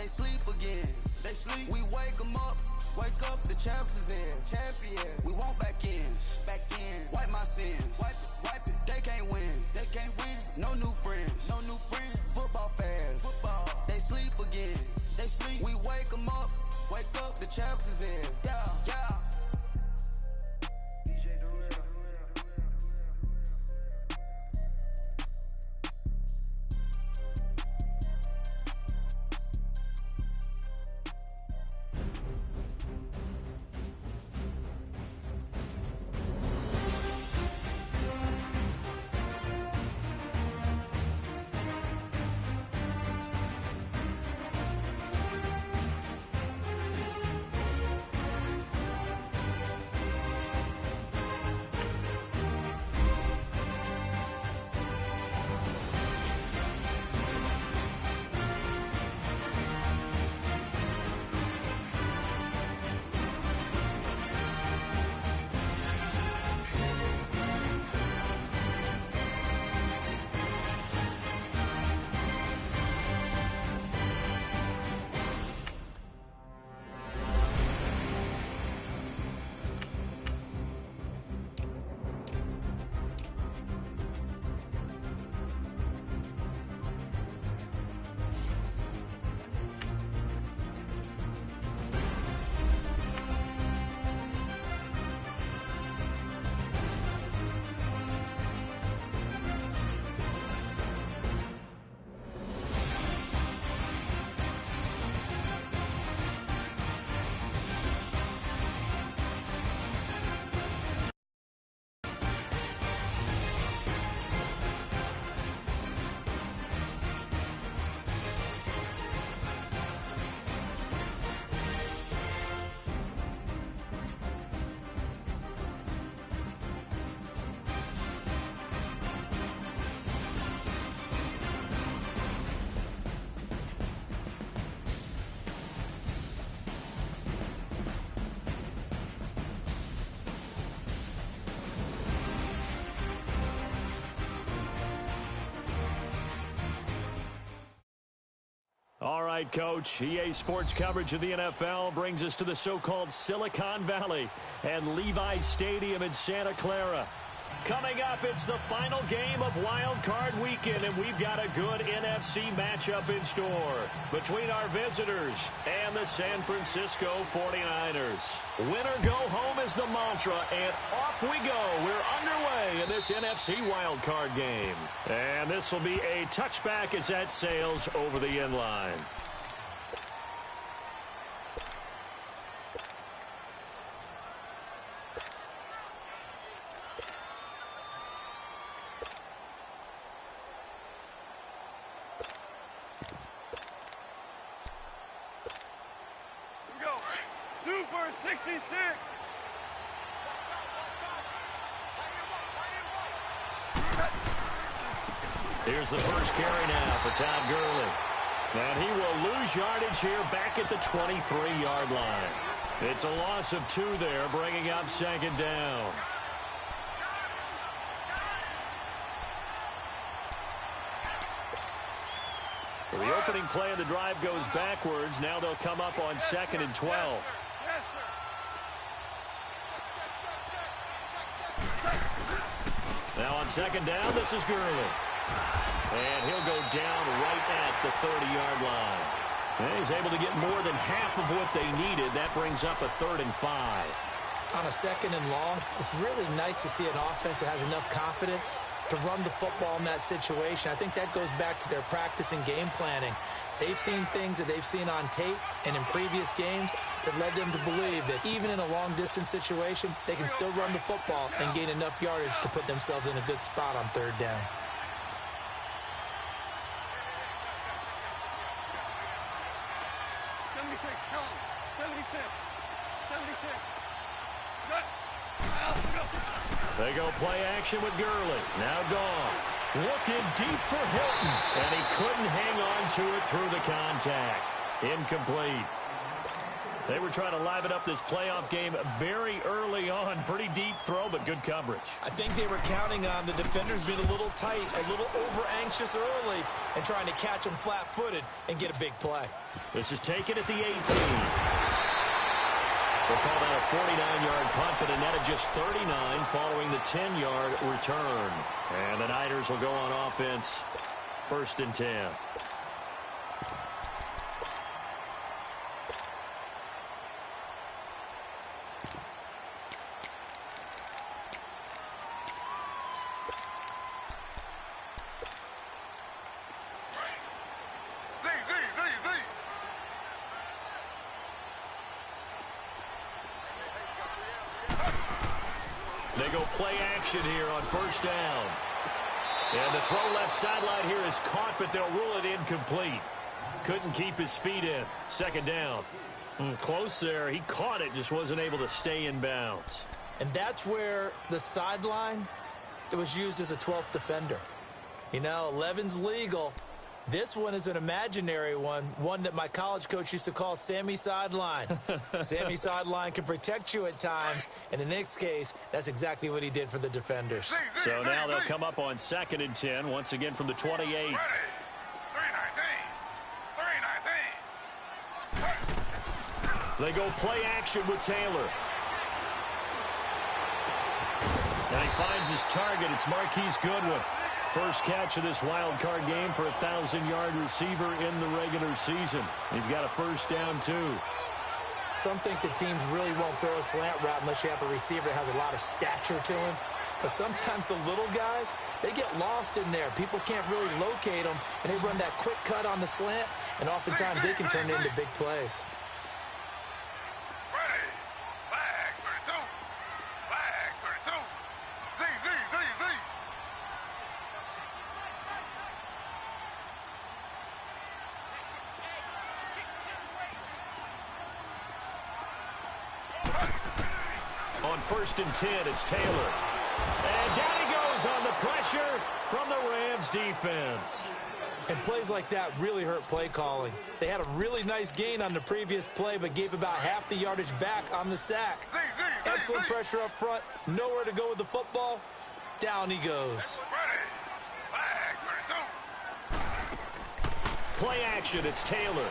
They sleep again. They sleep. We wake them up. Wake up, the champs is in. Champion. We want back ends. Back in. Wipe my sins. Wipe it. Wipe it. They can't win. They can't win. No new friends. No new friends. Football fans. Football. They sleep again. They sleep. We wake them up. Wake up, the champs is in. Yeah. Yeah. All right, Coach. EA Sports coverage of the NFL brings us to the so-called Silicon Valley and Levi's Stadium in Santa Clara. Coming up, it's the final game of Wild Card Weekend, and we've got a good NFC matchup in store between our visitors and the San Francisco 49ers. Win or go home is the mantra, and off we go. We're underway in this NFC Wild Card game. And this will be a touchback as that sails over the end line. Here's the first carry now for Todd Gurley. And he will lose yardage here back at the 23-yard line. It's a loss of 2 there, bringing up second down. So the opening play of the drive goes backwards. Now they'll come up on 2nd and 12. Now on second down, this is Gurley. And he'll go down right at the 30-yard line. And he's able to get more than half of what they needed. That brings up a 3rd and 5. On a 2nd and long, it's really nice to see an offense that has enough confidence to run the football in that situation. I think that goes back to their practice and game planning. They've seen things that they've seen on tape and in previous games that led them to believe that even in a long-distance situation, they can still run the football and gain enough yardage to put themselves in a good spot on 3rd down. They go play action with Gurley. Now gone. Looking deep for Hilton. And he couldn't hang on to it through the contact. Incomplete. They were trying to liven up this playoff game very early on. Pretty deep throw, but good coverage. I think they were counting on the defenders being a little tight, a little over-anxious early, and trying to catch them flat-footed and get a big play. This is taken at the 18. They'll call that a 49-yard punt, but a net of just 39 following the 10-yard return. And the Niners will go on offense, 1st and 10. They go play action here on 1st down. And the throw left sideline here is caught, but they'll rule it incomplete. Couldn't keep his feet in. 2nd down. Close there. He caught it, just wasn't able to stay in bounds. And that's where the sideline, it was used as a 12th defender. You know, 11's legal. This one is an imaginary one that my college coach used to call Sammy Sideline. Sammy Sideline can protect you at times, and in this case, that's exactly what he did for the defenders. So now they'll come up on 2nd and 10, once again from the 28. Ready. 3-19. They go play action with Taylor. And he finds his target. It's Marquise Goodwin. First catch of this wild card game for a 1,000-yard receiver in the regular season. He's got a 1st down, too. Some think the teams really won't throw a slant route unless you have a receiver that has a lot of stature to him. But sometimes the little guys, they get lost in there. People can't really locate them, and they run that quick cut on the slant, and oftentimes they can turn it into big plays. Ready. Flag 32. Flag 32. Z. On 1st and 10, it's Taylor. And down he goes on the pressure from the Rams defense. And plays like that really hurt play calling. They had a really nice gain on the previous play, but gave about half the yardage back on the sack. Excellent pressure up front. Nowhere to go with the football. Down he goes. Ready. Flag 32. Play action, it's Taylor.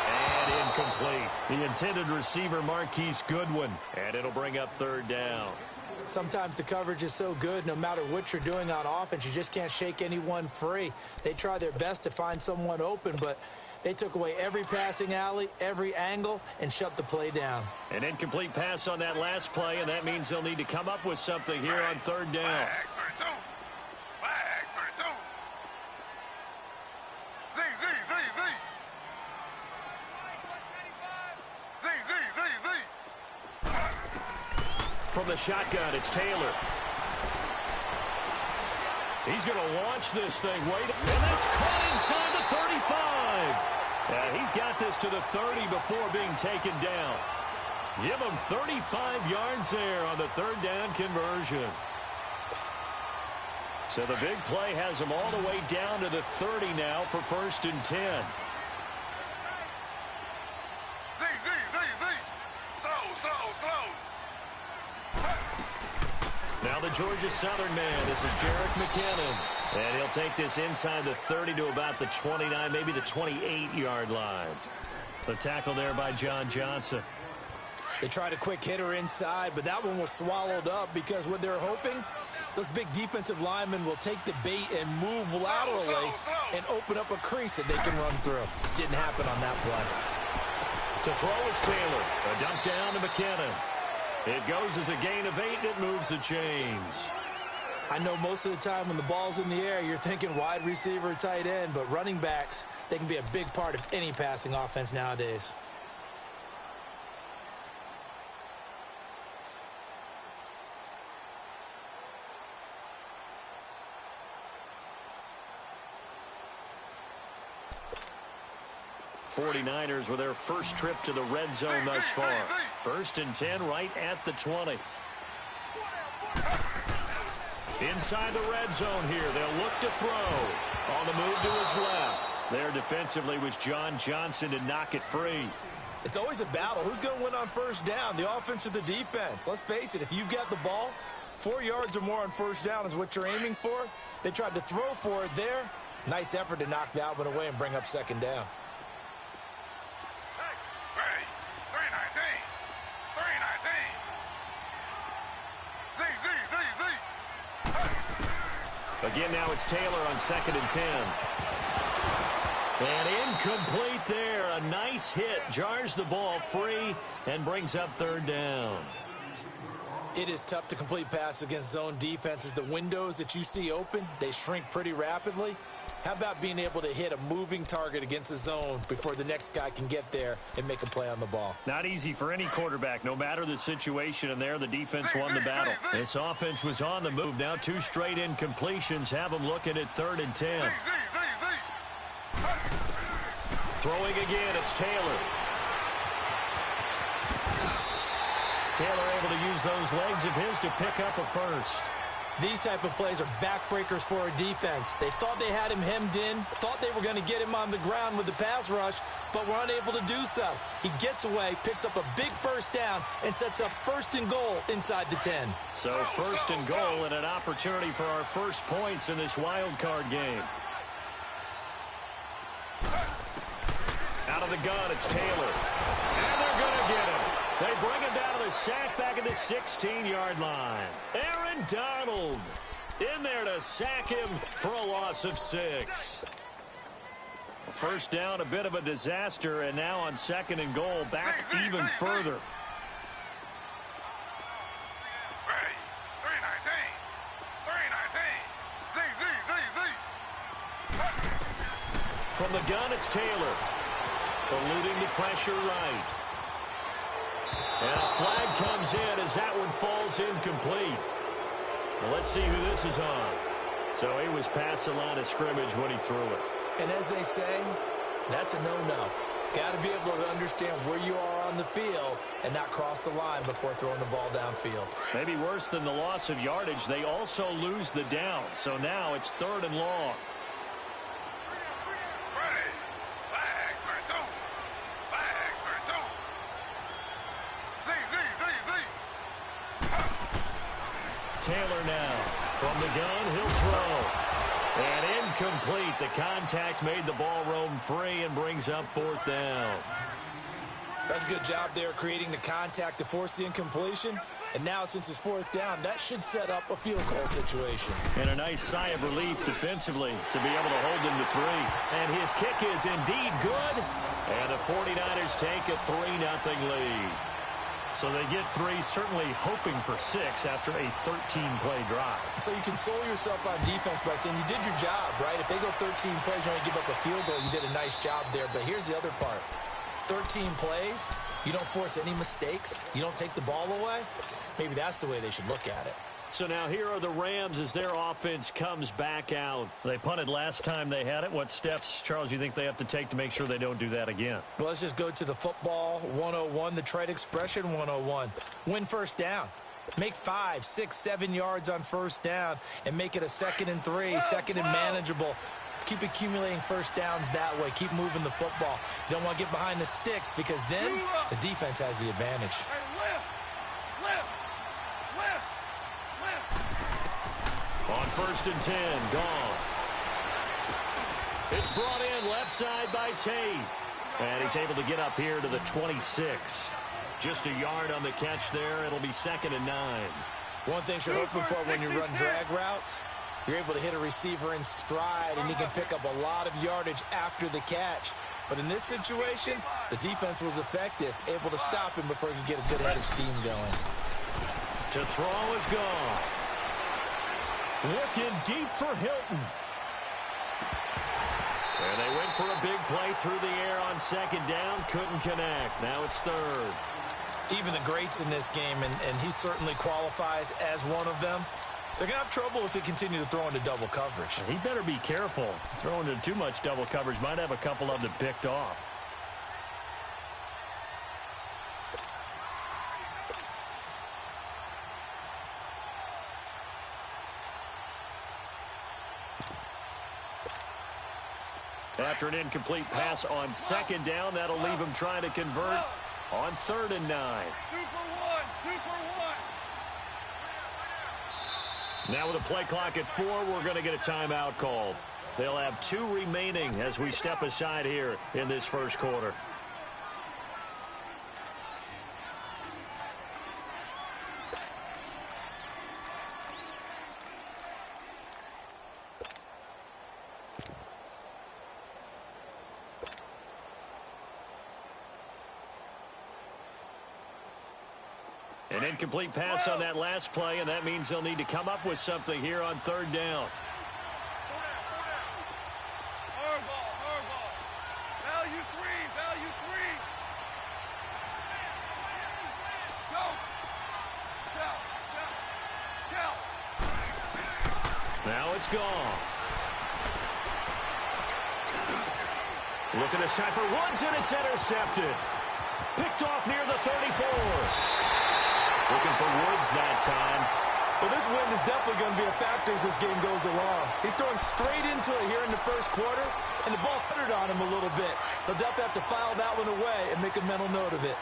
And incomplete. The intended receiver, Marquise Goodwin. And it'll bring up 3rd down. Sometimes the coverage is so good, no matter what you're doing on offense, you just can't shake anyone free. They try their best to find someone open, but they took away every passing alley, every angle, and shut the play down. An incomplete pass on that last play, and that means they'll need to come up with something here on 3rd down. Flag 32. Flag 32. Z. From the shotgun, it's Taylor. He's going to launch this thing. Wait, and that's caught inside the 35. Yeah, he's got this to the 30 before being taken down. Give him 35 yards there on the 3rd down conversion. So the big play has him all the way down to the 30 now for 1st and 10. Slow. Now the Georgia Southern man. This is Jerick McKinnon. And he'll take this inside the 30 to about the 29, maybe the 28-yard line. The tackle there by John Johnson. They tried a quick hitter inside, but that one was swallowed up because what they're hoping, those big defensive linemen will take the bait and move laterally and open up a crease that they can run through. Didn't happen on that play. To throw is Taylor. A dump down to McKinnon. It goes as a gain of 8, and it moves the chains. I know most of the time when the ball's in the air, you're thinking wide receiver, tight end, but running backs, they can be a big part of any passing offense nowadays. '49ers with their first trip to the red zone thus far. 1st and 10 right at the 20. Inside the red zone here. They'll look to throw. On the move to his left. There defensively was John Johnson to knock it free. It's always a battle. Who's going to win on first down, the offense or the defense? Let's face it, if you've got the ball, 4 yards or more on first down is what you're aiming for. They tried to throw for it there. Nice effort to knock that one away and bring up second down. Ready. 319. 319. Z. Again, now it's Taylor on 2nd and 10. And incomplete there. A nice hit. Jars the ball free and brings up 3rd down. It is tough to complete passes against zone defenses. The windows that you see open, they shrink pretty rapidly. How about being able to hit a moving target against a zone before the next guy can get there and make a play on the ball? Not easy for any quarterback, no matter the situation, and there the defense won the battle. This offense was on the move. Now 2 straight incompletions have them looking at 3rd and 10. Throwing again, it's Taylor. Taylor able to use those legs of his to pick up a first. These type of plays are backbreakers for a defense. They thought they had him hemmed in, thought they were going to get him on the ground with the pass rush, but were unable to do so. He gets away, picks up a big first down, and sets up 1st and goal inside the 10. So 1st and goal and an opportunity for our first points in this wild card game. Out of the gun, it's Taylor. And they're going to get him. They bring him down to the sack back at the 16-yard line. Aaron Donald in there to sack him for a loss of 6. First down, a bit of a disaster, and now on 2nd and goal, back even further. Ready. 319. 319. Z. From the gun, it's Taylor. Eluding the pressure right. And a flag comes in as that one falls incomplete. Well, let's see who this is on. So he was past the line of scrimmage when he threw it. And as they say, that's a no-no. Got to be able to understand where you are on the field and not cross the line before throwing the ball downfield. Maybe worse than the loss of yardage, they also lose the down. So now it's 3rd and long. Ready. Flag for 2. Flag for 2. Z. Taylor now from the gun, he'll throw. And incomplete. The contact made the ball roam free and brings up 4th down. That's a good job there creating the contact to force the incompletion. And now since it's 4th down, that should set up a field goal situation. And a nice sigh of relief defensively to be able to hold him to 3. And his kick is indeed good. And the 49ers take a 3-0 lead. So they get 3, certainly hoping for 6 after a 13-play drive. So you console yourself on defense by saying you did your job, right? If they go 13 plays, you only give up a field goal, you did a nice job there. But here's the other part. 13 plays, you don't force any mistakes, you don't take the ball away. Maybe that's the way they should look at it. So now here are the Rams as their offense comes back out. They punted last time they had it. What steps, Charles, you think they have to take to make sure they don't do that again? Well, let's just go to the football 101, the trade expression 101. Win first down. Make 5, 6, 7 yards on first down and make it a 2nd and 3, 2nd and manageable. Keep accumulating first downs that way. Keep moving the football. You don't want to get behind the sticks because then the defense has the advantage. On 1st and 10, Goff. It's brought in left side by Tate. And he's able to get up here to the 26. Just a yard on the catch there. It'll be 2nd and 9. One thing you're hoping for when you run drag routes, you're able to hit a receiver in stride, and he can pick up a lot of yardage after the catch. But in this situation, the defense was effective, able to stop him before he could get a good head of steam going. To throw is Goff. Looking deep for Hilton. And they went for a big play through the air on 2nd down. Couldn't connect. Now it's 3rd. Even the greats in this game, and he certainly qualifies as one of them, they're going to have trouble if they continue to throw into double coverage. He better be careful. Throwing into too much double coverage might have a couple of them picked off. At After an incomplete pass on second down, that'll leave him trying to convert on 3rd and 9. Super one. Now with a play clock at 4, we're going to get a timeout called. They'll have 2 remaining as we step aside here in this first quarter. An incomplete pass on that last play, and that means they'll need to come up with something here on 3rd down. Hardball. Value three. Go. Shout. Now it's gone. Looking this time for Woods, and it's intercepted. Picked off near the 34. Looking for Woods that time. Well, this wind is definitely going to be a factor as this game goes along. He's throwing straight into it here in the first quarter, and the ball fluttered on him a little bit. He'll definitely have to file that one away and make a mental note of it.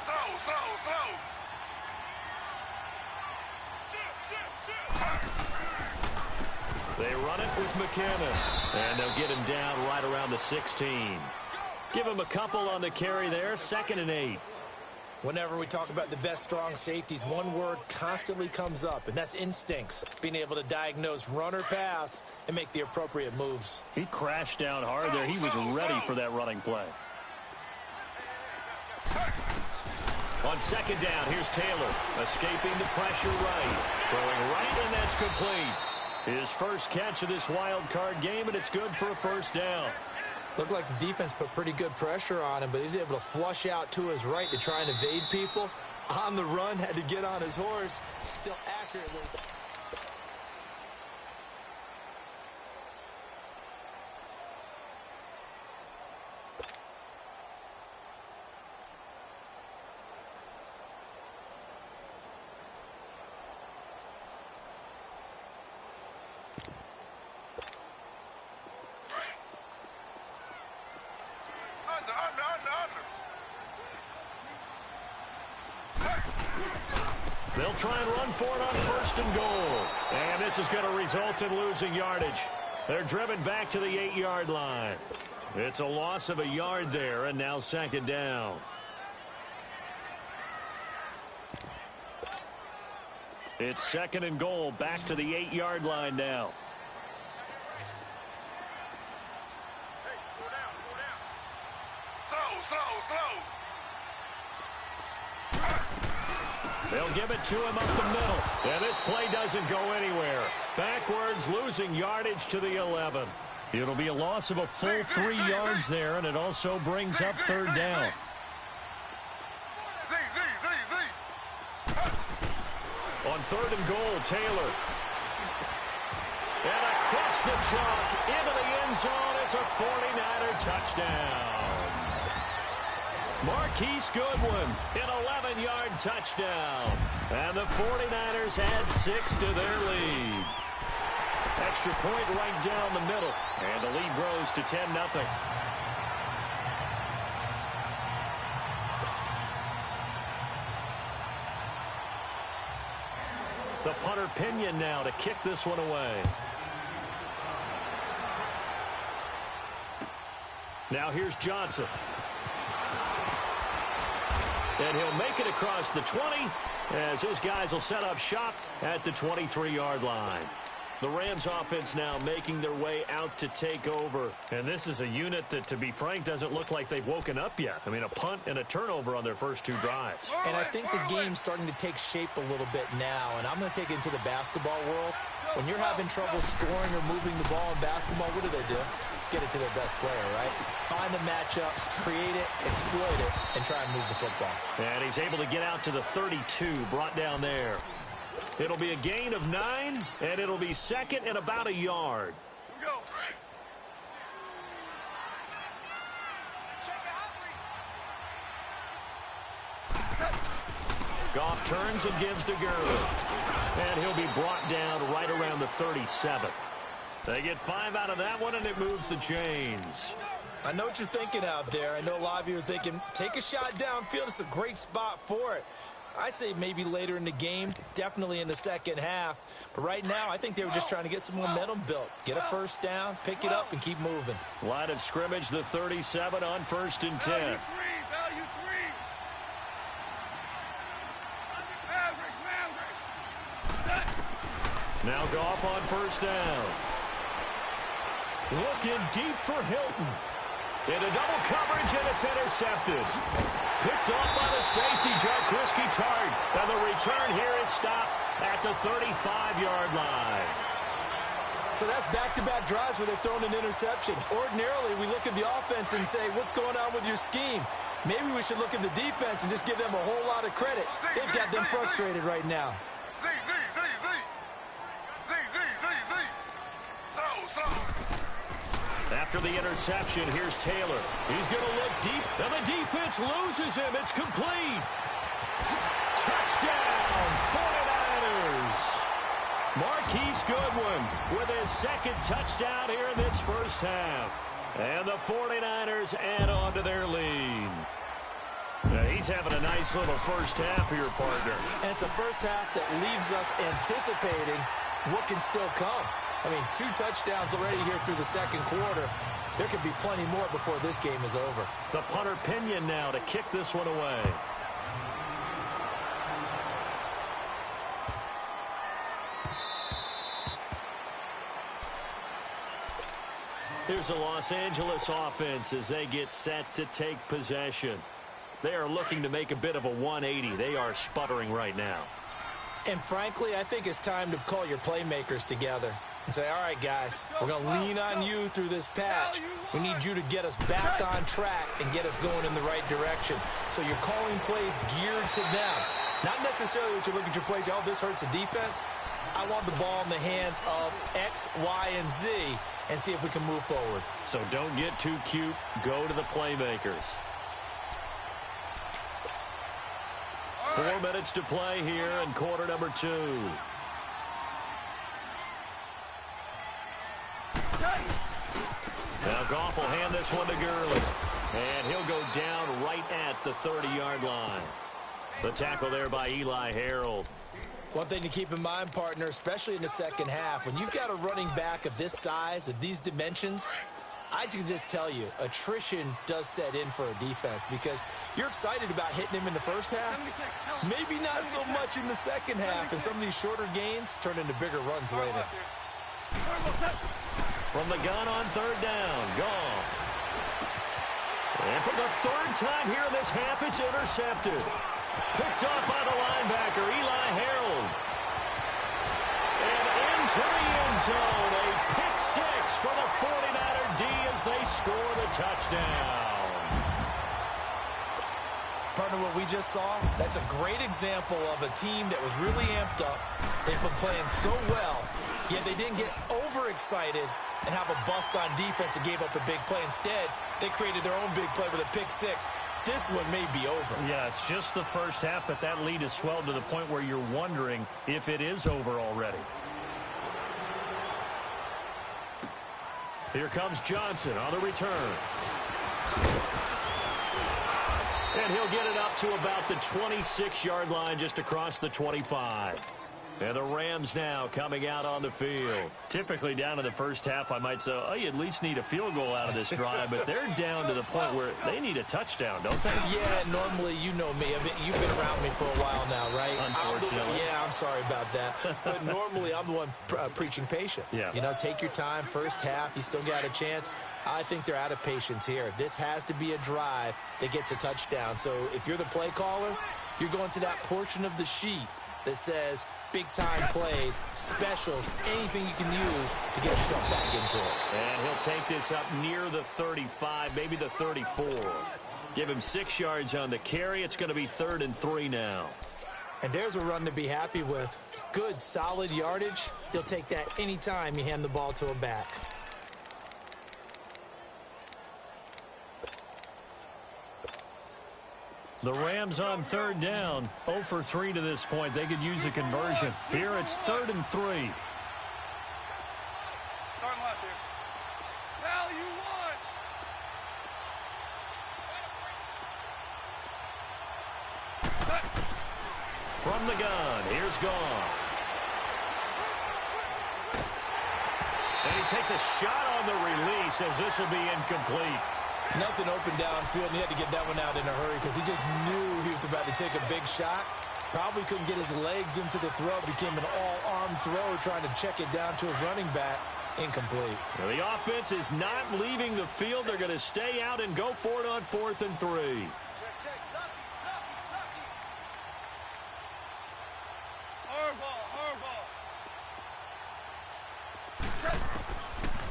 Slow. They run it with McKenna, and they'll get him down right around the 16. Give him a couple on the carry there, 2nd and 8. Whenever we talk about the best strong safeties, one word constantly comes up, and that's instincts. Being able to diagnose run or pass and make the appropriate moves. He crashed down hard there. He was ready for that running play. On 2nd down, here's Taylor, escaping the pressure right. Throwing right, and that's complete. His first catch of this wild card game, and it's good for a 1st down. Looked like the defense put pretty good pressure on him, but he's able to flush out to his right to try and evade people. On the run, had to get on his horse, still accurately. They'll try and run for it on 1st and goal. And this is going to result in losing yardage. They're driven back to the 8-yard line. It's a loss of a yard there, and now 2nd down. It's 2nd and goal, back to the 8-yard line now. Slow. They'll give it to him up the middle. And this play doesn't go anywhere. Backwards, losing yardage to the 11. It'll be a loss of a full 3 yards there, and it also brings up 3rd down. On 3rd and goal, Taylor. And across the chalk, into the end zone, it's a 49er touchdown. Marquise Goodwin, an 11-yard touchdown. And the 49ers add 6 to their lead. Extra point right down the middle. And the lead grows to 10-0. The punter Pinion now to kick this one away. Now here's Johnson. And he'll make it across the 20 as his guys will set up shop at the 23-yard line. The Rams offense now making their way out to take over. And this is a unit that, to be frank, doesn't look like they've woken up yet. I mean, a punt and a turnover on their first 2 drives. And I think the game's starting to take shape a little bit now. And I'm going to take it into the basketball world. When you're having trouble scoring or moving the ball in basketball, what do? Get it to their best player, right? Find a matchup, create it, exploit it, and try and move the football. And he's able to get out to the 32, brought down there. It'll be a gain of 9, and it'll be 2nd and about a yard. Go. Goff turns and gives to Gurley. And he'll be brought down right around the 37. They get 5 out of that one, and it moves the chains. I know what you're thinking out there. I know a lot of you are thinking, take a shot downfield. It's a great spot for it. I'd say maybe later in the game, definitely in the second half. But right now, I think they were just trying to get some momentum built. Get a first down, pick it up, and keep moving. Line of scrimmage, the 37 on 1st and 10. Now Goff on 1st down. Looking deep for Hilton. Into double coverage, and it's intercepted. Picked off by the safety, Jaquiski Tartt. And the return here is stopped at the 35-yard line. So that's back-to-back drives where they've thrown an interception. Ordinarily, we look at the offense and say, what's going on with your scheme? Maybe we should look at the defense and just give them a whole lot of credit. They've got them frustrated right now. After the interception, here's Taylor. He's going to look deep, and the defense loses him. It's complete. Touchdown, 49ers. Marquise Goodwin with his second touchdown here in this first half. And the 49ers add on to their lead. Now, he's having a nice little first half here, partner. And it's a first half that leaves us anticipating what can still come. I mean, 2 touchdowns already here through the second quarter. There could be plenty more before this game is over. The punter Pinion now to kick this one away. Here's a Los Angeles offense as they get set to take possession. They are looking to make a bit of a 180. They are sputtering right now. And frankly, I think it's time to call your playmakers together and say, all right, guys, we're going to lean on you through this patch. We need you to get us back on track and get us going in the right direction. So you're calling plays geared to them. Not necessarily what you look at your plays, oh, this hurts the defense. I want the ball in the hands of X, Y, and Z and see if we can move forward. So don't get too cute. Go to the playmakers. 4 minutes to play here in quarter number 2. Now Goff will hand this one to Gurley. And he'll go down right at the 30-yard line. The tackle there by Eli Harold. One thing to keep in mind, partner, especially in the second half, when you've got a running back of this size, of these dimensions, I can just tell you, attrition does set in for a defense because you're excited about hitting him in the first half. Maybe not so much in the second half, and some of these shorter gains turn into bigger runs later. From the gun on 3rd down, Goff. And for the 3rd time here in this half, it's intercepted. Picked off by the linebacker, Eli Harold. And into the end zone, a pick 6 for the 49er D as they score the touchdown. Partner, what we just saw, that's a great example of a team that was really amped up. They've been playing so well, yet they didn't get overexcited and have a bust on defense and gave up a big play. Instead, they created their own big play with a pick 6. This one may be over. Yeah, it's just the first half, but that lead has swelled to the point where you're wondering if it is over already. Here comes Johnson on the return. And he'll get it up to about the 26-yard line just across the 25. And the Rams now coming out on the field. Typically down in the first half, I might say, oh, you at least need a field goal out of this drive. But they're down to the point where they need a touchdown, don't they? Yeah, normally, you know me. You've been around me for a while now, right? Unfortunately. I'm sorry about that. But normally, I'm the one preaching patience. Yeah. You know, take your time. First half, you still got a chance. I think they're out of patience here. This has to be a drive that gets a touchdown. So if you're the play caller, you're going to that portion of the sheet that says big-time plays, specials, anything you can use to get yourself back into it. And he'll take this up near the 35, maybe the 34. Give him 6 yards on the carry. It's going to be 3rd and 3 now. And there's a run to be happy with. Good, solid yardage. He'll take that anytime you hand the ball to a back. The Rams on third down, 0 for 3 to this point. They could use a conversion. Here it's 3rd and 3. Starting left here. Now you won. From the gun, here's Goff. And he takes a shot on the release as this will be incomplete. Nothing open downfield, and he had to get that one out in a hurry because he just knew he was about to take a big shot. Probably couldn't get his legs into the throw. Became an all-arm throw trying to check it down to his running back. Incomplete. Now the offense is not leaving the field. They're going to stay out and go for it on 4th and 3.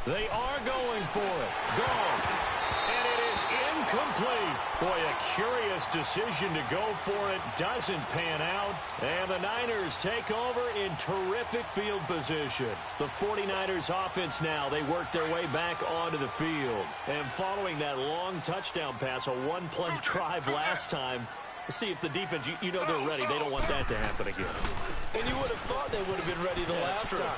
They are going for it. Goff. And it is incomplete. Boy, a curious decision to go for it. Doesn't pan out. And the Niners take over in terrific field position. The 49ers offense now, they work their way back onto the field. And following that long touchdown pass, a one-play drive last time, we'll see if the defense, you know they're ready. They don't want that to happen again. And you would have thought they would have been ready the last time.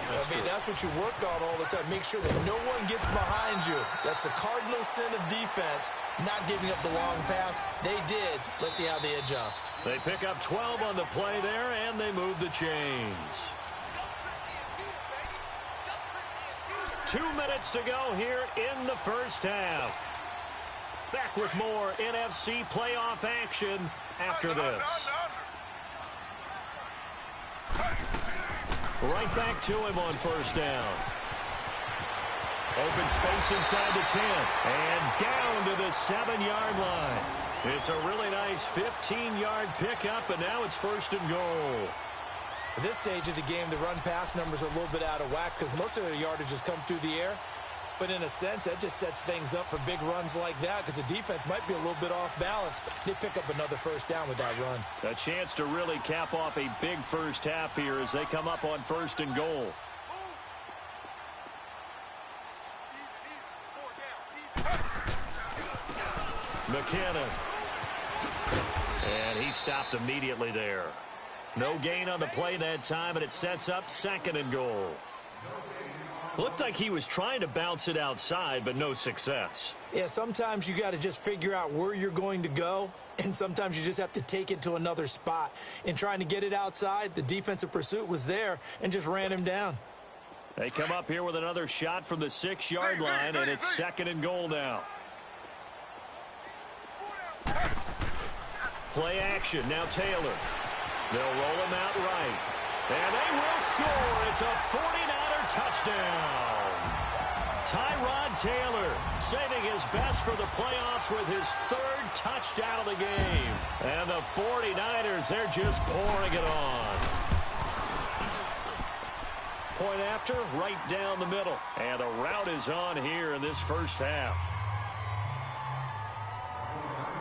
That's what you work on all the time. Make sure that no one gets behind you. That's the cardinal sin of defense, not giving up the long pass. They did. Let's see how they adjust. They pick up 12 on the play there, and they move the chains. 2 minutes to go here in the first half. Back with more NFC playoff action after this. Right back to him on first down. Open space inside the 10. And down to the 7-yard line. It's a really nice 15-yard pickup, and now it's 1st and goal. At this stage of the game, the run-pass numbers are a little bit out of whack because most of their yardage has come through the air. But in a sense, that just sets things up for big runs like that because the defense might be a little bit off balance. They pick up another first down with that run. A chance to really cap off a big first half here as they come up on 1st and goal. McKinnon. And he stopped immediately there. No gain on the play that time, and it sets up 2nd and goal. Looked like he was trying to bounce it outside, but no success. Yeah, sometimes you got to just figure out where you're going to go, and sometimes you just have to take it to another spot. In trying to get it outside, the defensive pursuit was there and just ran him down. They come up here with another shot from the 6-yard line, and it's 2nd and goal now. Play action, now Taylor. They'll roll him out right. And they will score. It's a 49er touchdown. Tyrod Taylor saving his best for the playoffs with his 3rd touchdown of the game. And the 49ers, they're just pouring it on. Point after, right down the middle. And the route is on here in this first half.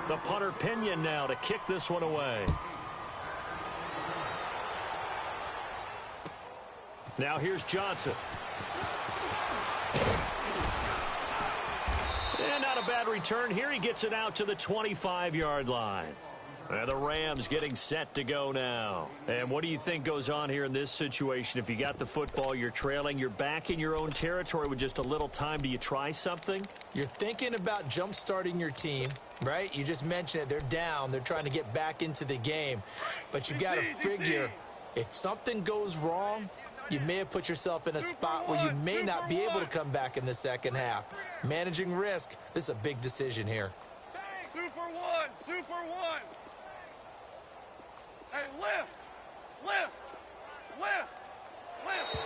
The punter Pinion now to kick this one away. Now here's Johnson. And not a bad return here. He gets it out to the 25-yard line. And the Rams getting set to go now. And what do you think goes on here in this situation? If you got the football, you're trailing, you're back in your own territory with just a little time. Do you try something? You're thinking about jump-starting your team, right? You just mentioned it. They're down. They're trying to get back into the game. But you got to figure if something goes wrong, you may have put yourself in a spot where you may not be able to come back in the second half. Managing risk, this is a big decision here. Super one, super one. Hey, lift, lift, lift, lift.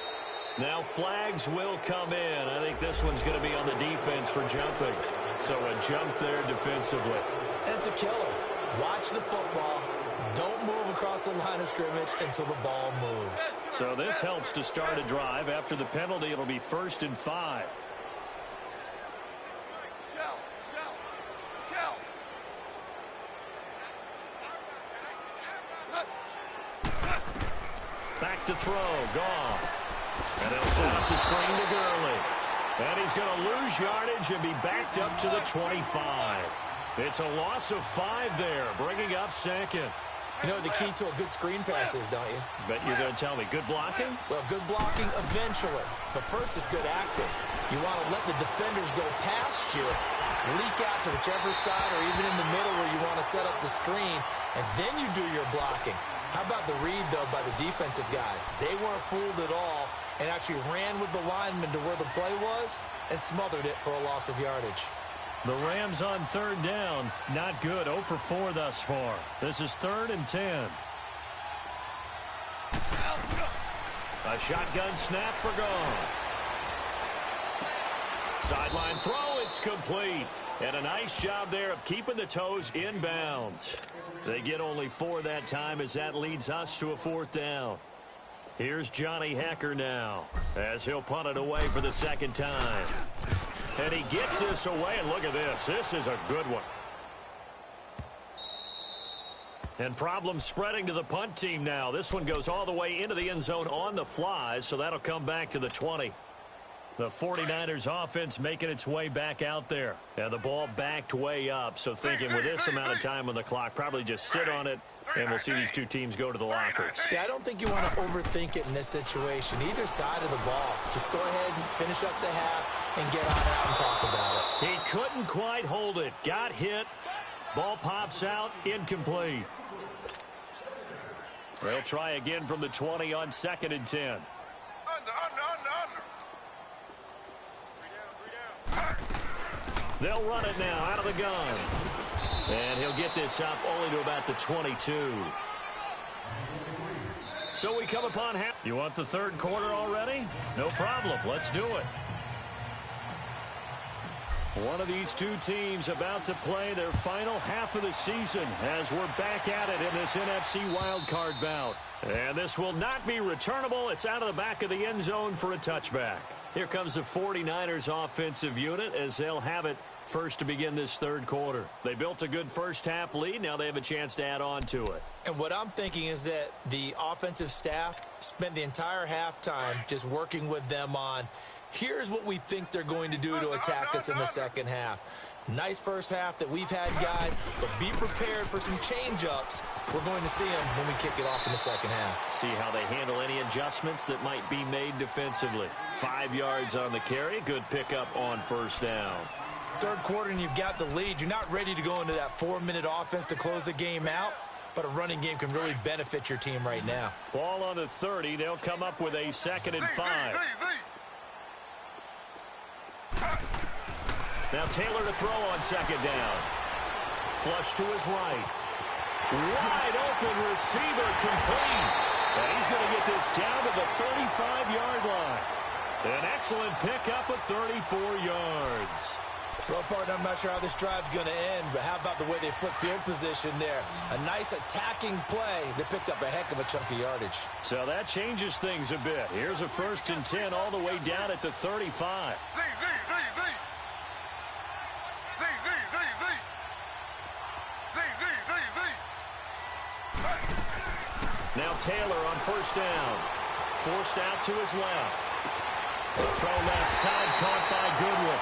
Now flags will come in. I think this one's going to be on the defense for jumping. So a jump there defensively. And it's a killer. Watch the football. Don't move across the line of scrimmage until the ball moves. So this helps to start a drive. After the penalty, it'll be 1st and 5. Shell, shell, shell. Back to throw. Goff. And he'll set up the screen to Gurley. And he's going to lose yardage and be backed up to the 25. It's a loss of 5 there, bringing up second. You know the key to a good screen pass is, don't you? Bet you're going to tell me. Good blocking? Well, good blocking eventually. But first is good acting. You want to let the defenders go past you, leak out to whichever side or even in the middle where you want to set up the screen, and then you do your blocking. How about the read, though, by the defensive guys? They weren't fooled at all and actually ran with the lineman to where the play was and smothered it for a loss of yardage. The Rams on 3rd down. Not good. 0 for 4 thus far. This is 3rd and 10. A shotgun snap for Goff. Sideline throw. It's complete. And a nice job there of keeping the toes inbounds. They get only 4 that time as that leads us to a 4th down. Here's Johnny Hecker now as he'll punt it away for the 2nd time. And he gets this away, and look at this. This is a good one. And problems spreading to the punt team now. This one goes all the way into the end zone on the fly, so that'll come back to the 20. The 49ers offense making its way back out there. And the ball backed way up, so thinking with this amount of time on the clock, probably just sit on it, and we'll see these two teams go to the lockers. Yeah, I don't think you want to overthink it in this situation. Either side of the ball. Just go ahead and finish up the half and get on out and talk about it. He couldn't quite hold it. Got hit. Ball pops out. Incomplete. They'll try again from the 20 on 2nd and 10. Under. They'll run it now out of the gun. And he'll get this up only to about the 22. So we come upon half. You want the 3rd quarter already? No problem. Let's do it. One of these two teams about to play their final half of the season as we're back at it in this NFC wildcard bout. And this will not be returnable. It's out of the back of the end zone for a touchback. Here comes the 49ers offensive unit as they'll have it first to begin this 3rd quarter. They built a good first half lead. Now they have a chance to add on to it. And what I'm thinking is that the offensive staff spent the entire halftime just working with them on, here's what we think they're going to do to attack us in the 2nd half. Nice first half that we've had, guys, but be prepared for some change-ups. We're going to see them when we kick it off in the 2nd half. See how they handle any adjustments that might be made defensively. 5 yards on the carry. Good pickup on 1st down. 3rd quarter and you've got the lead. You're not ready to go into that 4-minute offense to close the game out, but a running game can really benefit your team right now. Ball on the 30. They'll come up with a 2nd and 5. Now Taylor to throw on 2nd down. Flush to his right. Wide open receiver complete. And he's going to get this down to the 35-yard line. An excellent pickup of 34 yards. Well, partner, I'm not sure how this drive's going to end, but how about the way they flip field position there? A nice attacking play that picked up a heck of a chunk of yardage. So that changes things a bit. Here's a 1st and 10 all the way down at the 35. Now Taylor on 1st down. Forced out to his left. Throw left side caught by Goodwin.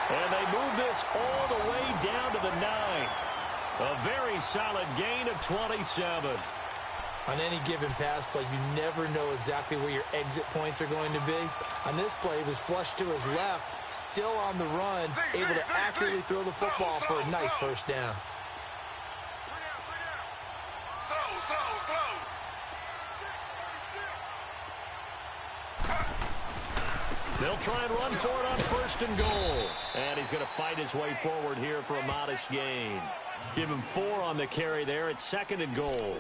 And they move this all the way down to the 9. A very solid gain of 27. On any given pass play, you never know exactly where your exit points are going to be. On this play, it was flushed to his left, still on the run, able to accurately throw the football for a nice 1st down. They'll try and run for it on 1st and goal. And he's going to fight his way forward here for a modest gain. Give him 4 on the carry there at 2nd and goal.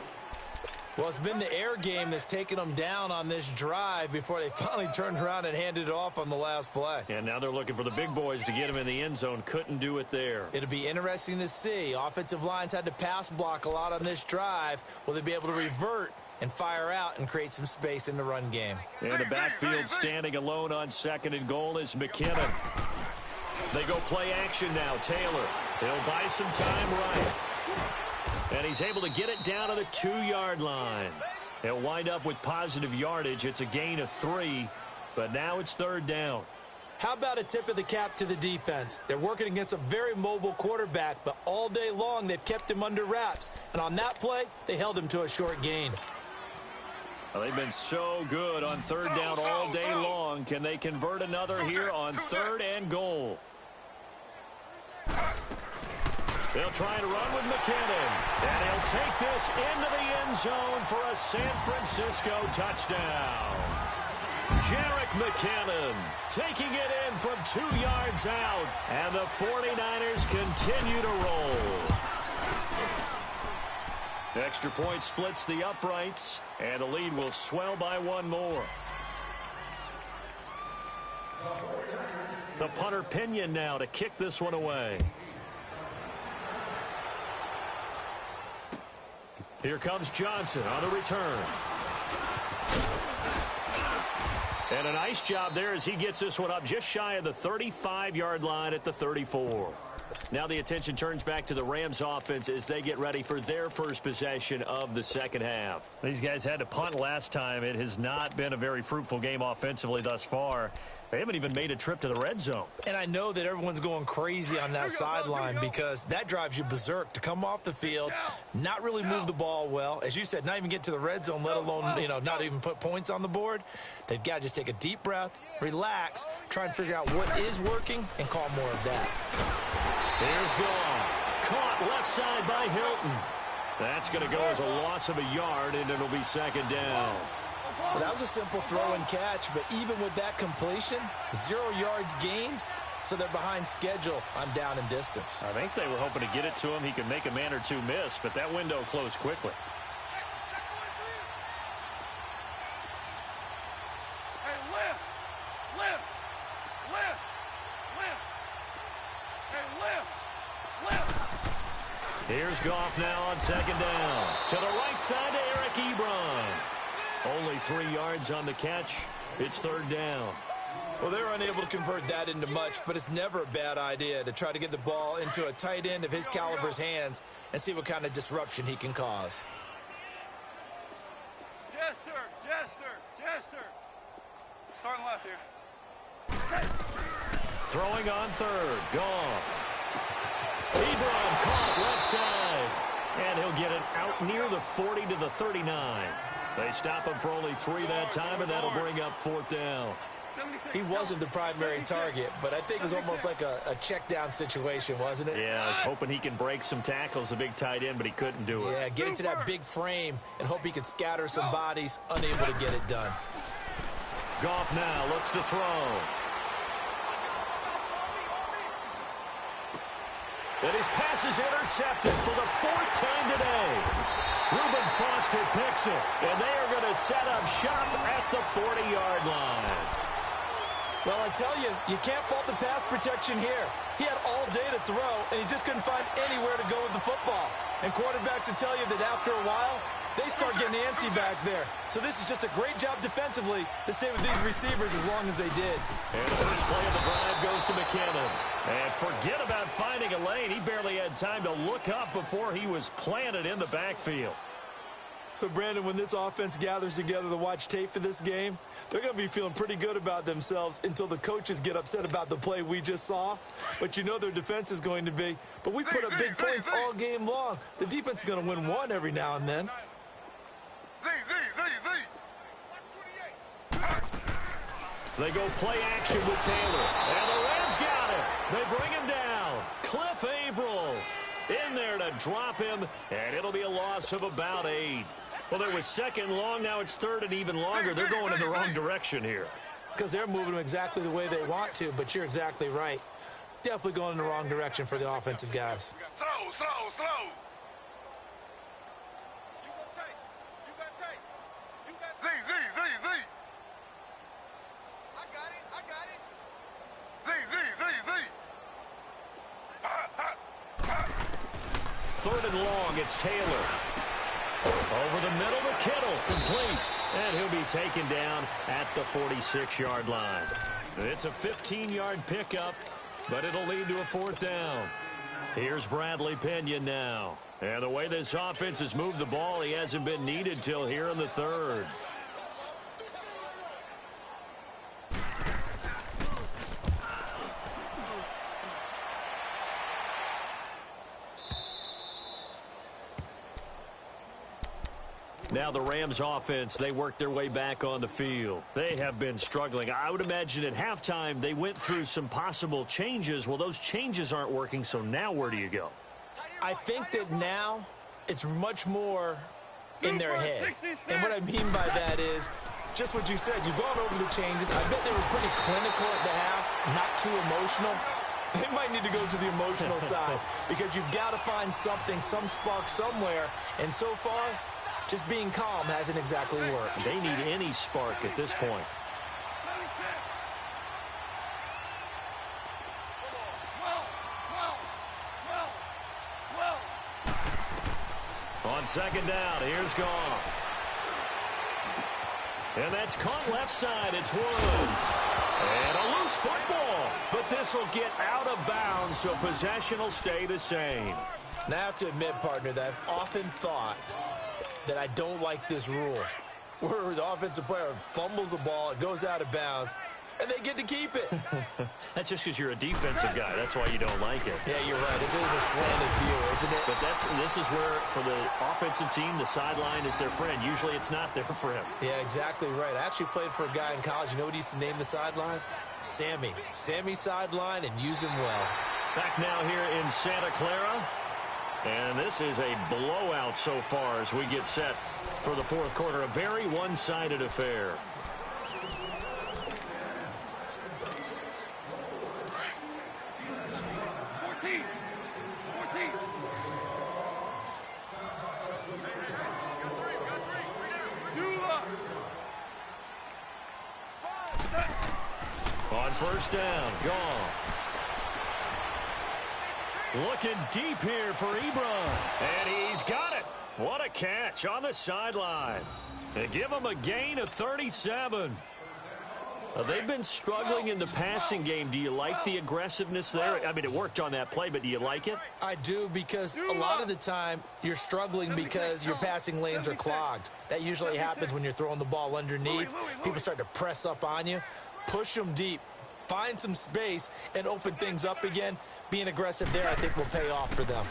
Well, it's been the air game that's taken them down on this drive before they finally turned around and handed it off on the last play. And now they're looking for the big boys to get him in the end zone. Couldn't do it there. It'll be interesting to see. Offensive lines had to pass block a lot on this drive. Will they be able to revert and fire out and create some space in the run game? And the backfield standing alone on 2nd and goal is McKinnon. They go play action now. Taylor, he'll buy some time right. And he's able to get it down to the 2-yard line. He'll wind up with positive yardage. It's a gain of 3, but now it's 3rd down. How about a tip of the cap to the defense? They're working against a very mobile quarterback, but all day long they've kept him under wraps. And on that play, they held him to a short gain. Well, they've been so good on third down all day long. Can they convert another here on third and goal? They'll try to run with McKinnon. And he'll take this into the end zone for a San Francisco touchdown. Jerick McKinnon taking it in from 2 yards out. And the 49ers continue to roll. The extra point splits the uprights. And the lead will swell by 1 more. The punter Pinion now to kick this one away. Here comes Johnson on the return. And a nice job there as he gets this one up just shy of the 35-yard line at the 34. Now the attention turns back to the Rams offense as they get ready for their first possession of the second half. These guys had to punt last time. It has not been a very fruitful game offensively thus far. They haven't even made a trip to the red zone. And I know that everyone's going crazy on that sideline because that drives you berserk to come off the field, not really move the ball well. As you said, not even get to the red zone, let alone, not even put points on the board. They've got to just take a deep breath, relax, try and figure out what is working, and call more of that. Here's Goff. Caught left side by Hilton. That's going to go as a loss of a yard, and it'll be second down. Well, that was a simple throw and catch, but even with that completion, 0 yards gained, so they're behind schedule on down and distance. I think they were hoping to get it to him. He could make a man or two miss, but that window closed quickly. Hey, lift! Lift! Lift! Lift! Hey, lift! Lift! Here's Goff now on second down. To the right side to Eric Ebron. Only 3 yards on the catch. It's third down. Well, they're unable to convert that into much, but it's never a bad idea to try to get the ball into a tight end of his caliber's hands and see what kind of disruption he can cause. Jester! Jester! Jester! Starting left here. Throwing on third. Goff. Ebron caught left side. And he'll get it out near the 40 to the 39. They stop him for only 3 that time, and that'll bring up fourth down. He wasn't the primary target, but I think it was almost like a check down situation, wasn't it? Yeah, hoping he can break some tackles, a big tight end, but he couldn't do it. Yeah, get into that big frame and hope he can scatter some bodies, unable to get it done. Goff now looks to throw. And his pass is intercepted for the 4th time today. Reuben Foster picks it, and they are going to set up shop at the 40-yard line. Well, I tell you, you can't fault the pass protection here. He had all day to throw, and he just couldn't find anywhere to go with the football. And quarterbacks will tell you that after a while, they start getting antsy back there. So this is just a great job defensively to stay with these receivers as long as they did. And the first play of the drive goes to McKinnon. And forget about finding a lane. He barely had time to look up before he was planted in the backfield. So, Brandon, when this offense gathers together to watch tape for this game, they're going to be feeling pretty good about themselves until the coaches get upset about the play we just saw. But you know their defense is going to be. But we put up big points all game long. The defense is going to win one every now and then. They go play action with Taylor. And the Rams got it. They bring him down. Cliff Averill in there to drop him. And it'll be a loss of about 8. Well, there was second long. Now it's third and even longer. They're going in the wrong direction here. Because they're moving them exactly the way they want to. But you're exactly right. Definitely going in the wrong direction for the offensive guys. Slow. Third and long, it's Taylor. Over the middle to Kittle, complete. And he'll be taken down at the 46-yard line. It's a 15-yard pickup, but it'll lead to a fourth down. Here's Bradley Pinion now. And the way this offense has moved the ball, he hasn't been needed till here in the third. Now the Rams offense, they work their way back on the field. They have been struggling. I would imagine at halftime they went through some possible changes. Well, those changes aren't working, so now where do you go? I think that now it's much more in their head. And what I mean by that is just what you said. You've gone over the changes. I bet they were pretty clinical at the half, not too emotional. They might need to go to the emotional side because you've got to find something, some spark somewhere. And so far, just being calm hasn't exactly worked. They need any spark at this point. On second down, here's Goff. And that's caught left side. It's Woods. And a loose football. But this will get out of bounds, so possession will stay the same. Now, I have to admit, partner, that I've often thought that I don't like this rule, where the offensive player fumbles the ball, it goes out of bounds, and they get to keep it. That's just because you're a defensive guy. That's why you don't like it. Yeah, you're right. It is a slanted view, isn't it? But this is where, for the offensive team, the sideline is their friend. Usually it's not there for him. Yeah, exactly right. I actually played for a guy in college. You know what he used to name the sideline? Sammy. Sammy sideline, and use him well. Back now here in Santa Clara. And this is a blowout so far as we get set for the fourth quarter. A very one-sided affair. On first down, Goff. Looking deep here for Ebron. And he's got it. What a catch on the sideline. They give him a gain of 37. They've been struggling in the passing game. Do you like the aggressiveness there? I mean, it worked on that play, but do you like it? I do, because a lot of the time you're struggling because your passing lanes are clogged. That usually happens when you're throwing the ball underneath. People start to press up on you. Push them deep. Find some space and open things up again. Being aggressive there, I think, will pay off for them.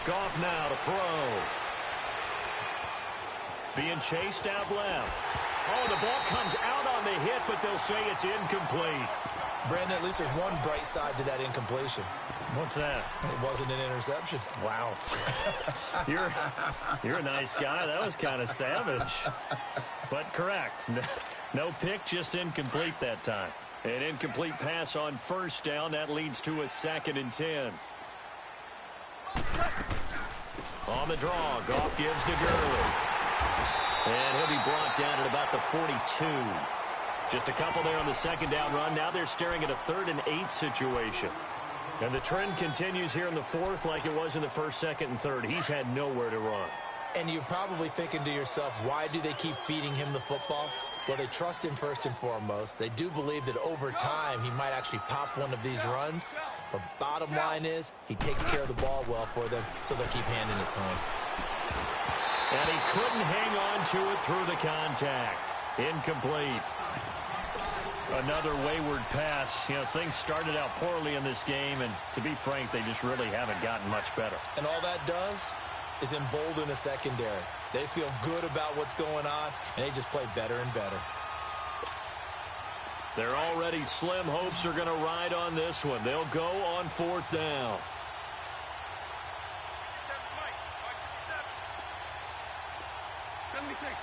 Goff now to throw. Being chased out left. Oh, the ball comes out on the hit, but they'll say it's incomplete. Brandon, at least there's one bright side to that incompletion. What's that? It wasn't an interception. Wow. You're a nice guy. That was kind of savage. But correct. No pick, just incomplete that time. An incomplete pass on first down. That leads to a 2nd and 10. On the draw, Goff gives to Gurley. And he'll be brought down at about the 42. Just a couple there on the second down run. Now they're staring at a 3rd and 8 situation. And the trend continues here in the fourth like it was in the first, second, and third. He's had nowhere to run. And you're probably thinking to yourself, why do they keep feeding him the football? Well, they trust him first and foremost. They do believe that over time he might actually pop one of these runs. But bottom line is he takes care of the ball well for them, so they'll keep handing it to him. And he couldn't hang on to it through the contact. Incomplete. Another wayward pass. You know, things started out poorly in this game, and to be frank, they just really haven't gotten much better. And all that does is embolden a secondary. They feel good about what's going on, and they just play better and better. They're already slim hopes are going to ride on this one. They'll go on 4th down.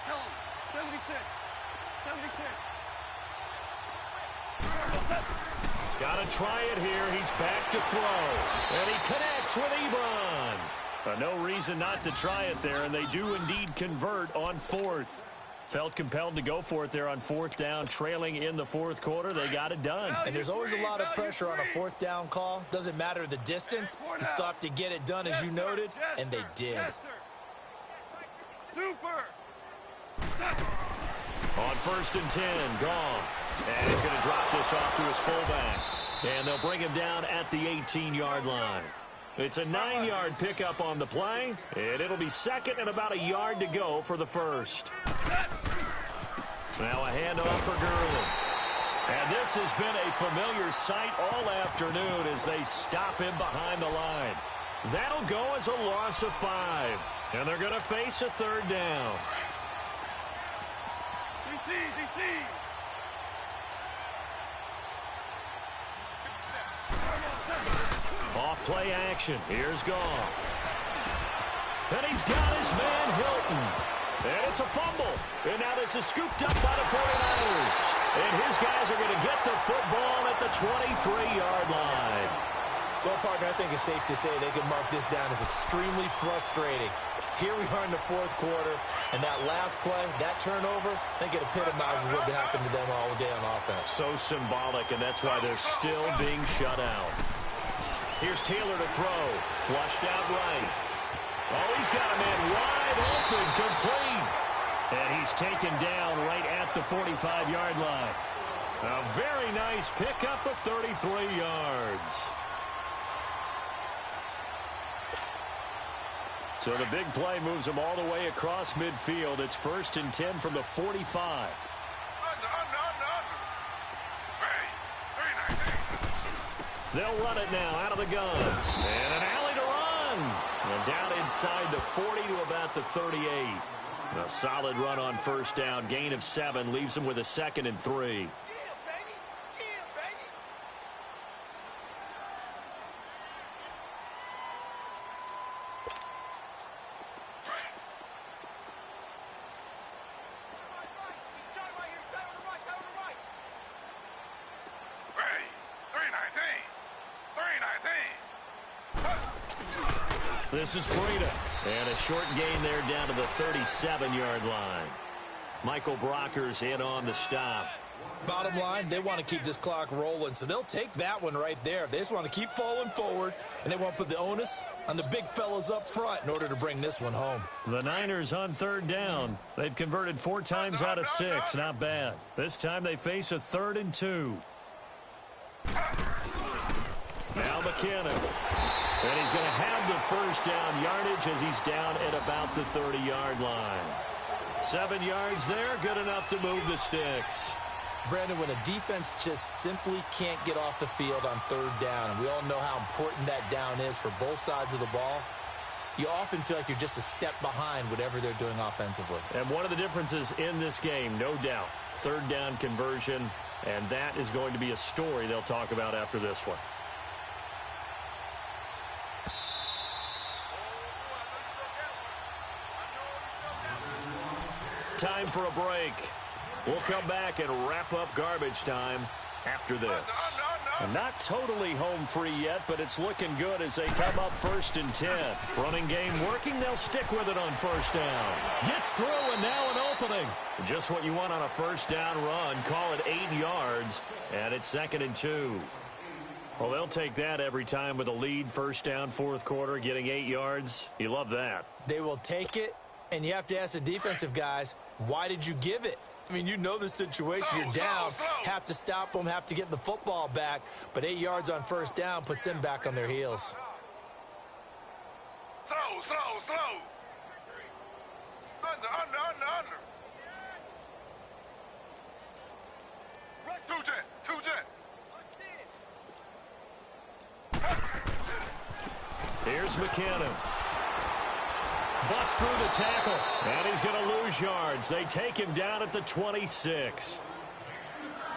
Tell him. 76. 76. Got to try it here. He's back to throw. And he connects with Ebron. No reason not to try it there, and they do indeed convert on 4th. Felt compelled to go for it there on 4th down, trailing in the fourth quarter. They got it done. And there's always a lot of pressure on a 4th down call. Doesn't matter the distance. You still have to get it done, as you noted, and they did. Super. On 1st and 10, Goff. And he's going to drop this off to his fullback. And they'll bring him down at the 18-yard line. It's a 9-yard pickup on the play, and it'll be 2nd and about a yard to go for the first. Now a handoff for Gurley. And this has been a familiar sight all afternoon as they stop him behind the line. That'll go as a loss of 5. And they're going to face a third down. Off play action. Here's Goff. And he's got his man Hilton. And it's a fumble. And now this is scooped up by the 49ers. And his guys are going to get the football at the 23-yard line. Well, partner, I think it's safe to say they can mark this down as extremely frustrating. Here we are in the fourth quarter, and that last play, that turnover, I think it epitomizes what happened to them all day on offense. So symbolic, and that's why they're still being shut out. Here's Taylor to throw. Flushed out right. Oh, he's got a man wide open, complete. And he's taken down right at the 45-yard line. A very nice pickup of 33 yards. So the big play moves them all the way across midfield. It's 1st and 10 from the 45. They'll run it now out of the gun. And an alley to run. And down inside the 40 to about the 38. A solid run on first down. Gain of 7 leaves them with a 2nd and 3. This is Breida. And a short gain there down to the 37-yard line. Michael Brockers in on the stop. Bottom line, they want to keep this clock rolling, so they'll take that one right there. They just want to keep falling forward, and they want to put the onus on the big fellas up front in order to bring this one home. The Niners on third down. They've converted 4 times out of 6. Not bad. This time they face a 3rd and 2. Now McKinnon. And he's going to have the first down yardage as he's down at about the 30-yard line. 7 yards there, good enough to move the sticks. Brandon, when a defense just simply can't get off the field on third down, and we all know how important that down is for both sides of the ball, you often feel like you're just a step behind whatever they're doing offensively. And one of the differences in this game, no doubt, third down conversion, and that is going to be a story they'll talk about after this one. Time for a break. We'll come back and wrap up garbage time after this. And not totally home free yet, but it's looking good as they come up 1st and 10. Running game working, they'll stick with it on first down. Gets through, and now an opening. Just what you want on a first down run. Call it 8 yards, and it's 2nd and 2. Well, they'll take that every time with a lead. First down, fourth quarter, getting 8 yards. You love that. They will take it, and you have to ask the defensive guys, why did you give it? I mean, you know the situation. You're down, have to stop them, have to get the football back. But 8 yards on first down puts them back on their heels. Slow. Under. Two jet. Here's McKinnon. Bust through the tackle, and he's going to lose yards. They take him down at the 26.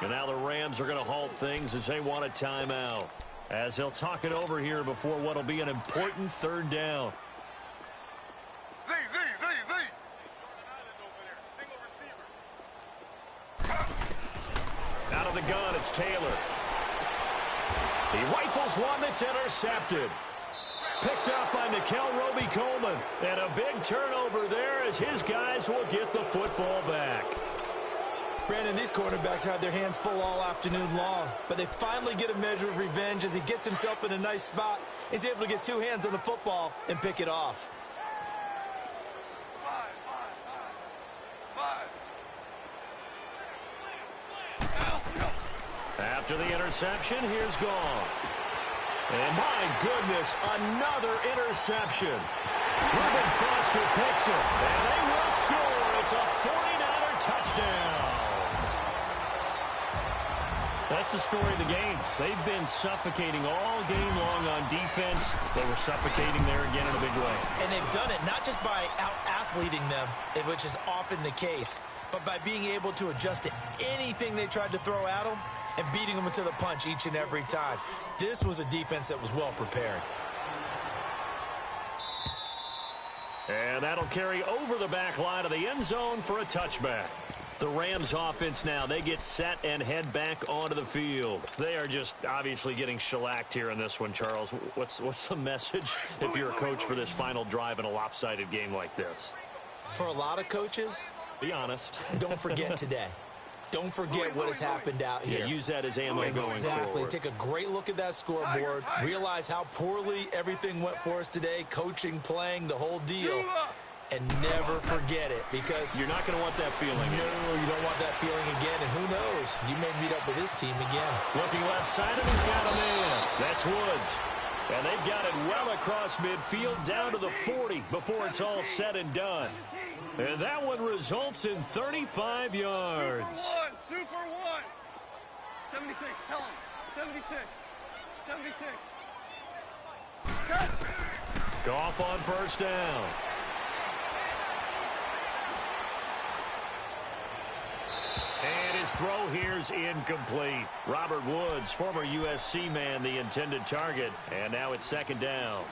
And now the Rams are going to halt things as they want a timeout, as they'll talk it over here before what will be an important third down. Z. Out of the gun, it's Taylor. He rifles one that's intercepted. Picked up by Nickel Roby-Coleman. And a big turnover there as his guys will get the football back. Brandon, these quarterbacks had their hands full all afternoon long, but they finally get a measure of revenge as he gets himself in a nice spot. He's able to get 2 hands on the football and pick it off. After the interception, here's Goff. And my goodness, another interception. Reuben Foster picks it, and they will score. It's a 49er touchdown. That's the story of the game. They've been suffocating all game long on defense. They were suffocating there again in a big way. And they've done it not just by out-athleting them, which is often the case, but by being able to adjust to anything they tried to throw at them and beating them into the punch each and every time. This was a defense that was well prepared. And that'll carry over the back line of the end zone for a touchback. The Rams offense now, they get set and head back onto the field. They are just obviously getting shellacked here in this one, Charles. What's the message if you're a coach for this final drive in a lopsided game like this? For a lot of coaches, be honest. Don't forget today. Don't forget what has happened out here. Yeah, use that as ammo going forward. Exactly. Take a great look at that scoreboard. Realize how poorly everything went for us today. Coaching, playing, the whole deal. And never forget it, because you're not going to want that feeling. No, you don't want that feeling again. And who knows? You may meet up with this team again. Looking left side, and he's got a man. That's Woods. And they've got it well across midfield down to the 40 before it's all said and done. And that one results in 35 yards. Super one. 76, tell him. 76. 76. Cut. Goff on first down. And his throw here's incomplete. Robert Woods, former USC man, the intended target. And now it's second down.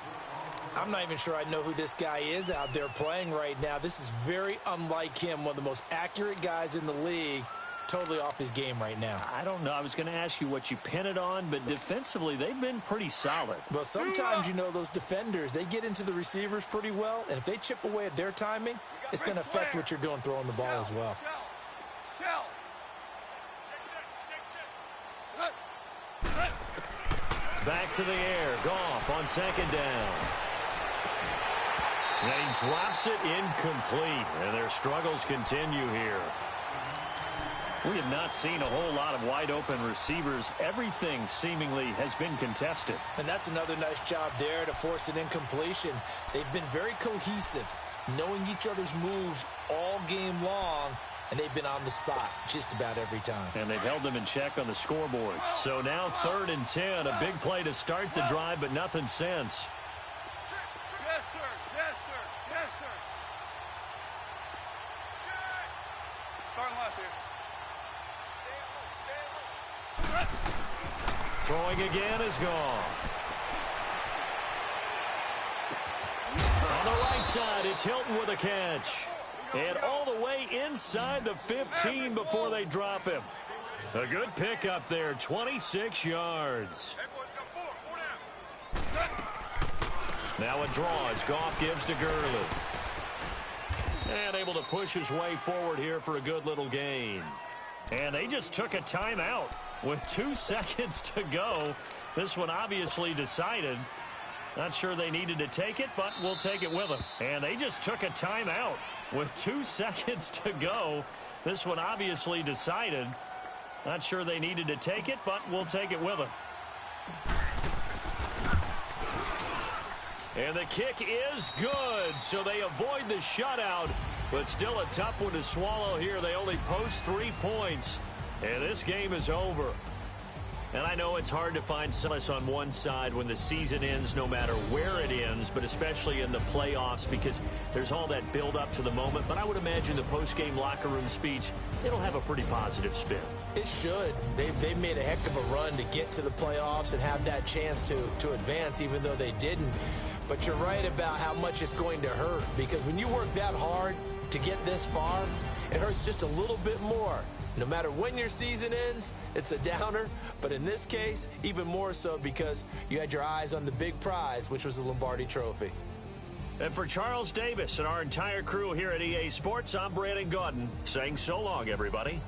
I'm not even sure I know who this guy is out there playing right now. This is very unlike him, one of the most accurate guys in the league. Totally off his game right now. I don't know. I was going to ask you what you pin it on, but defensively, they've been pretty solid. Well, sometimes, you know, those defenders, they get into the receivers pretty well, and if they chip away at their timing, it's going to affect what you're doing throwing the ball as well. Back to the air. Goff on second down. And he drops it incomplete, and their struggles continue here. We have not seen a whole lot of wide-open receivers. Everything seemingly has been contested. And that's another nice job there to force an incompletion. They've been very cohesive, knowing each other's moves all game long, and they've been on the spot just about every time. And they've held them in check on the scoreboard. So now 3rd and 10, a big play to start the drive, but nothing since. Starting left here. Throwing again is gone. On the right side, it's Hilton with a catch. And all the way inside the 15 before they drop him. A good pickup there, 26 yards. Now a draw as Goff gives to Gurley. And able to push his way forward here for a good little gain. And they just took a timeout with 2 seconds to go. This one obviously decided. Not sure they needed to take it, but we'll take it with them. And they just took a timeout with 2 seconds to go. This one obviously decided. Not sure they needed to take it, but we'll take it with them. And the kick is good, so they avoid the shutout, but still a tough one to swallow here. They only post 3 points, and this game is over. And I know it's hard to find solace on one side when the season ends, no matter where it ends, but especially in the playoffs, because there's all that build up to the moment. But I would imagine the post-game locker room speech, it'll have a pretty positive spin. It should. They've made a heck of a run to get to the playoffs and have that chance to advance, even though they didn't. But you're right about how much it's going to hurt, because when you work that hard to get this far, it hurts just a little bit more. No matter when your season ends, it's a downer. But in this case, even more so because you had your eyes on the big prize, which was the Lombardi Trophy. And for Charles Davis and our entire crew here at EA Sports, I'm Brandon Gaudin saying so long, everybody.